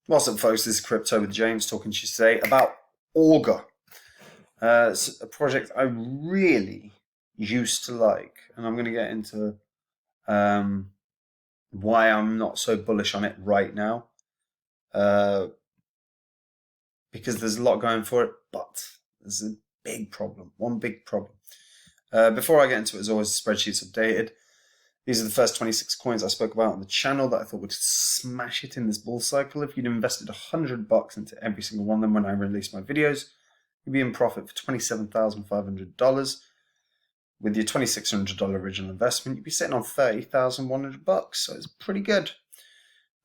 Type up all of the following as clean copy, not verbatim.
What's up, folks? This is Crypto with James talking to you today about Augur. It's a project I really used to like, and I'm going to get into um, why I'm not so bullish on it right now. Uh, because there's a lot going for it, but there's a big problem. One big problem. Before I get into it, as always, the spreadsheet's updated. These are the first 26 coins I spoke about on the channel that I thought would smash it in this bull cycle. If you'd invested $100 into every single one of them when I released my videos, you'd be in profit for $27,500. With your $2,600 original investment, you'd be sitting on $30,100. So it's pretty good.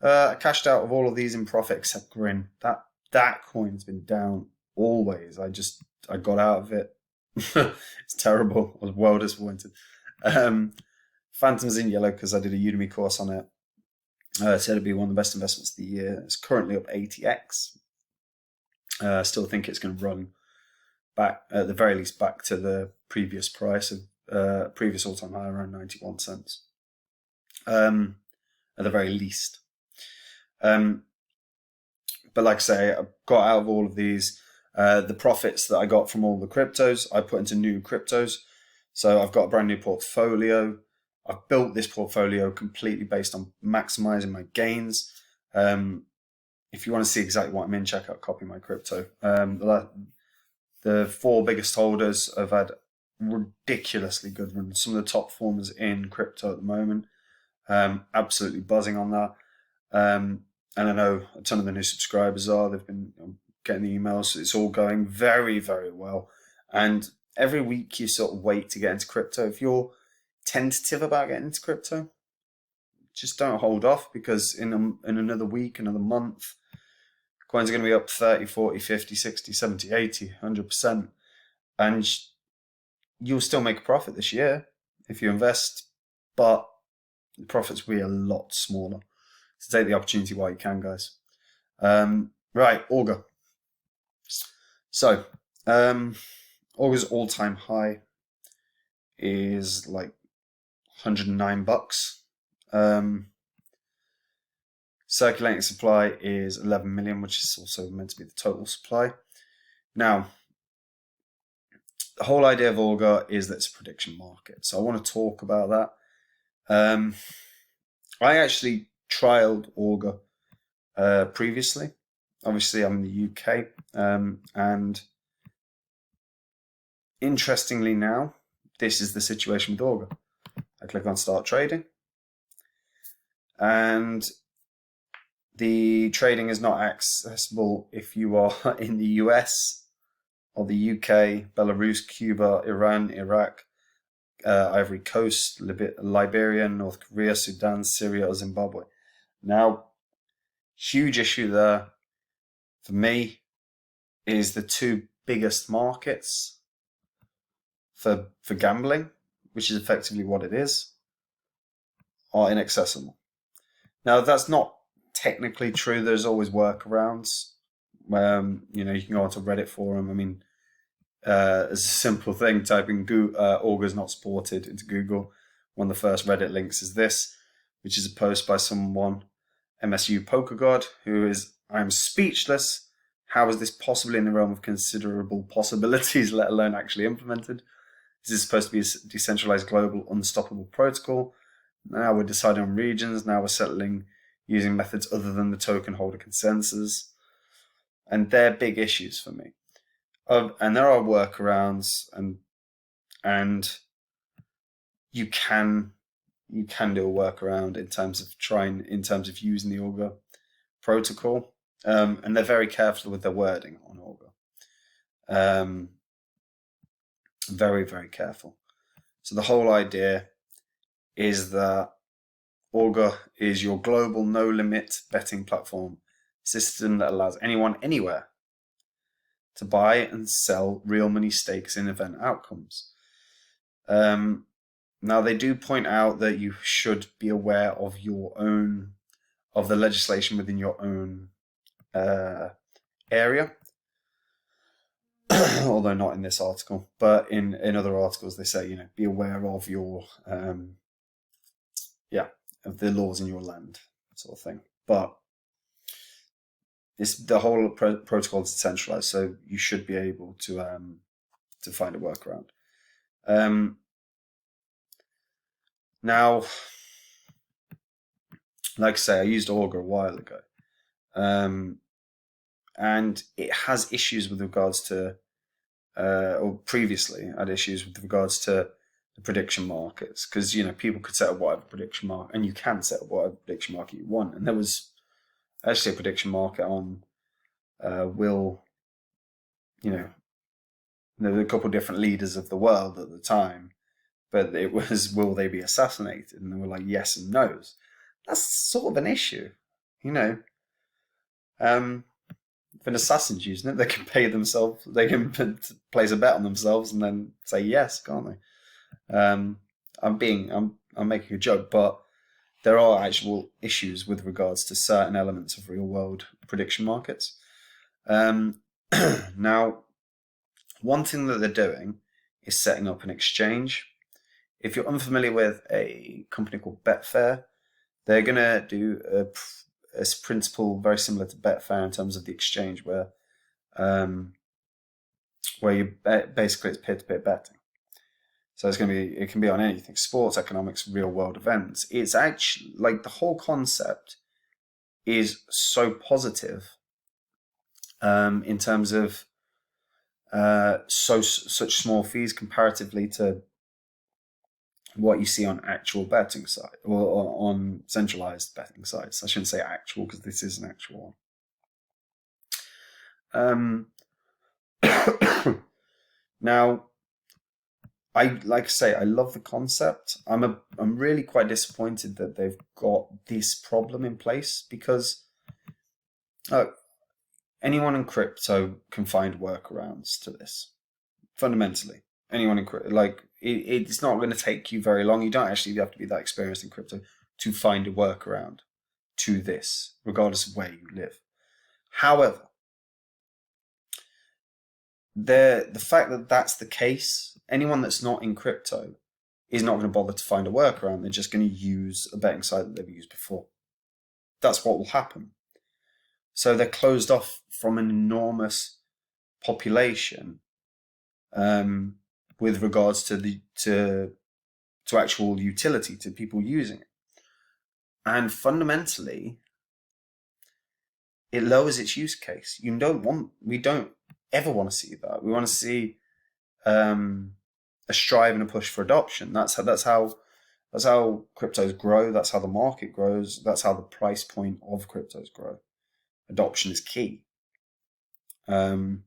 I cashed out of all of these in profit except Grin. That coin's been down always. I got out of it. It's terrible. I was well disappointed. Phantom's in yellow because I did a Udemy course on it. Said it'd be one of the best investments of the year. It's currently up 80x. Still think it's going to run back, at the very least, back to the previous price of previous all-time high around 91 cents. At the very least. But like I say, I got out of all of these. The profits that I got from all the cryptos, I put into new cryptos. So I've got a brand new portfolio. I've built this portfolio completely based on maximizing my gains. If you want to see exactly what I'm in, check out Copy My Crypto. The four biggest holders have had ridiculously good runs. Some of the top performers in crypto at the moment. Absolutely buzzing on that. And I know a ton of the new subscribers are. They've been getting the emails. It's all going very, very well. And every week you sort of wait to get into crypto. If you're tentative about getting into crypto, just don't hold off, because in another week, another month, coins are going to be up 30, 40, 50, 60, 70, 80, 100%. And you'll still make a profit this year if you invest, but the profits will be a lot smaller. So take the opportunity while you can, guys. Right, Augur. So, Augur's all-time high is like $109. Circulating supply is 11 million, which is also meant to be the total supply. Now, the whole idea of Augur is that it's a prediction market. So I want to talk about that. I actually trialed Augur previously. Obviously, I'm in the UK, and interestingly now, this is the situation with Augur. I click on Start Trading, and the trading is not accessible if you are in the US or the UK, Belarus, Cuba, Iran, Iraq, Ivory Coast, Liberia, North Korea, Sudan, Syria, or Zimbabwe. Now, huge issue there for me is the two biggest markets for gambling, which is effectively what it is, are inaccessible. Now, that's not technically true. There's always workarounds. You can go onto Reddit forum. I mean, it's a simple thing. Typing Augur is not supported into Google. One of the first Reddit links is this, which is a post by someone, MSU Poker God, who is, I'm speechless. How is this possibly in the realm of considerable possibilities, let alone actually implemented? This is supposed to be a decentralized, global, unstoppable protocol. Now we're deciding on regions. Now we're settling using methods other than the token holder consensus. And they're big issues for me. And there are workarounds, and you can do a workaround in terms of using the Augur protocol. And they're very careful with their wording on Augur. Very, very careful. So the whole idea is that Augur is your global no-limit betting platform system that allows anyone, anywhere, to buy and sell real money stakes in event outcomes. Now, they do point out that you should be aware of the legislation within your own area. Although not in this article, but in other articles they say, be aware of your, of the laws in your land, sort of thing. But the whole protocol is decentralized, so you should be able to find a workaround. Now, like I say, I used Augur a while ago, and it has issues with regards to, or previously had issues with regards to the prediction markets, because people could set up whatever prediction market, and you can set up whatever prediction market you want. And there was actually a prediction market on will, there were a couple of different leaders of the world at the time, but it was, will they be assassinated? And they were like yes and no's. That's sort of an issue, If an assassin's using it, they can pay themselves. They can place a bet on themselves and then say yes, can't they? I'm making a joke, but there are actual issues with regards to certain elements of real world prediction markets. Now, one thing that they're doing is setting up an exchange. If you're unfamiliar with a company called Betfair, they're going to do a principle very similar to Betfair in terms of the exchange, where you basically it's peer-to-peer betting. So it can be on anything: sports, economics, real world events. It's actually like the whole concept is so positive in terms of such small fees comparatively to what you see on actual betting site or on centralized betting sites. I shouldn't say actual because this is an actual one. Now, I love the concept. I'm really quite disappointed that they've got this problem in place, because anyone in crypto can find workarounds to this. Fundamentally, anyone in crypto, it's not going to take you very long. You don't actually have to be that experienced in crypto to find a workaround to this, regardless of where you live. However, the fact that that's the case, anyone that's not in crypto is not going to bother to find a workaround. They're just going to use a betting site that they've used before. That's what will happen. So they're closed off from an enormous population with regards to actual utility, to people using it. And fundamentally, it lowers its use case. We don't ever want to see that. We want to see a strive and a push for adoption. That's how cryptos grow. That's how the market grows. That's how the price point of cryptos grow. Adoption is key. And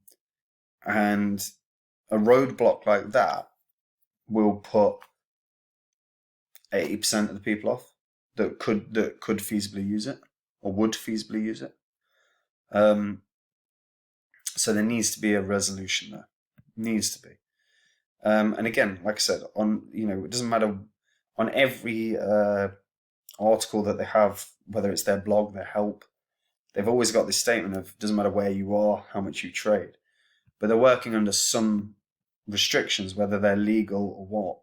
a roadblock like that will put 80% of the people off that could feasibly use it or would feasibly use it. So there needs to be a resolution there. Needs to be. And again, like I said, it doesn't matter on every article that they have, whether it's their blog, their help, they've always got this statement of doesn't matter where you are, how much you trade. But they're working under some restrictions, whether they're legal or what.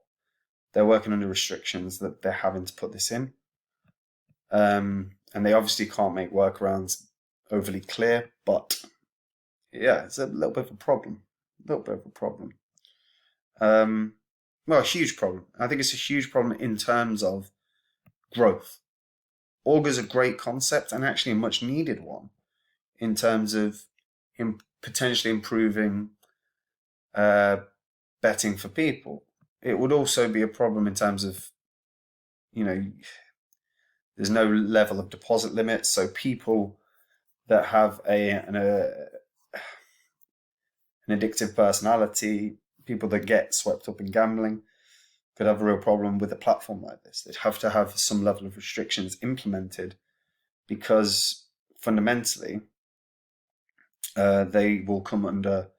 They're working under restrictions that they're having to put this in. And they obviously can't make workarounds overly clear, but yeah, it's a little bit of a problem. Well, a huge problem. I think it's a huge problem in terms of growth. Augur's a great concept and actually a much needed one in terms of potentially improving betting for people. It would also be a problem in terms of, there's no level of deposit limit, so people that have an addictive personality, people that get swept up in gambling, could have a real problem with a platform like this. They'd have to have some level of restrictions implemented, because fundamentally they will come under,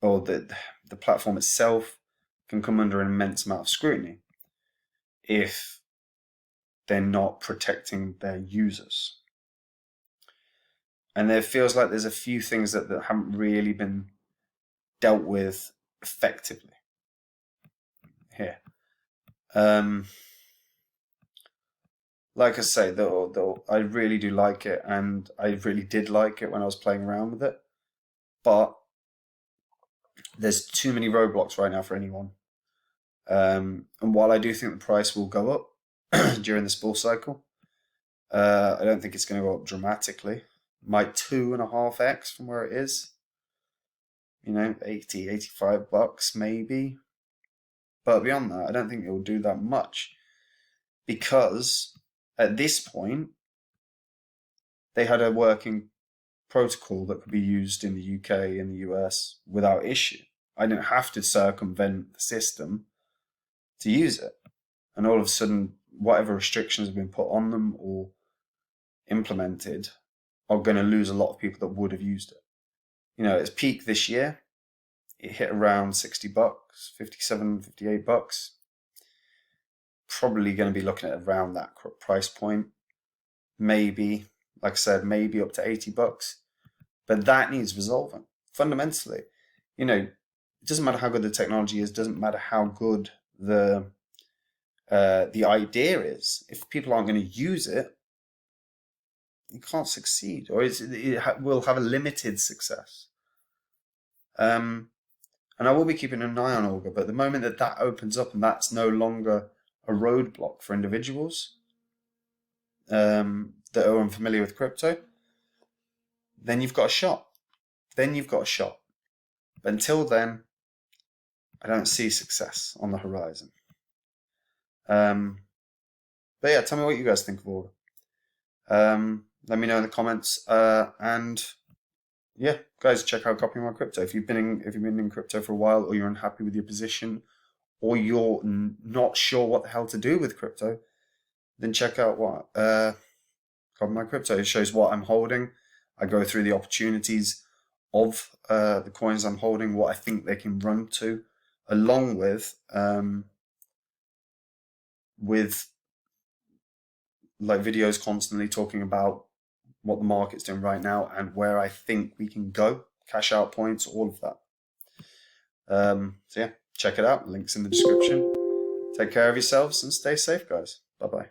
or the platform itself can come under an immense amount of scrutiny if they're not protecting their users. And there feels like there's a few things that haven't really been dealt with effectively here. like I say, I really do like it, and I really did like it when I was playing around with it. But there's too many roadblocks right now for anyone. And while I do think the price will go up during this bull cycle, I don't think it's going to go up dramatically. Might 2.5x from where it is. 80, $85 maybe. But beyond that, I don't think it will do that much, because at this point, they had a working protocol that could be used in the UK and the US without issue. I didn't have to circumvent the system to use it. And all of a sudden, whatever restrictions have been put on them or implemented are going to lose a lot of people that would have used it. Its peak this year, it hit around $60, 57, $58. Probably going to be looking at around that price point. Maybe, like I said, maybe up to $80. But that needs resolving fundamentally. It doesn't matter how good the technology is, doesn't matter how good the idea is. If people aren't going to use it, you can't succeed, or it will have a limited success. And I will be keeping an eye on Augur, but the moment that opens up and that's no longer a roadblock for individuals that are unfamiliar with crypto, then you've got a shot. But until then, I don't see success on the horizon. But yeah, tell me what you guys think of Augur. Let me know in the comments. And yeah, guys, check out Copy My Crypto. If you've been in crypto for a while, or you're unhappy with your position, or you're not sure what the hell to do with crypto, then check out Copy My Crypto. It shows what I'm holding. I go through the opportunities of the coins I'm holding, what I think they can run to, along with like videos constantly talking about what the market's doing right now and where I think we can go, cash out points, all of that. So yeah, check it out. Links in the description. Take care of yourselves and stay safe, guys. Bye-bye.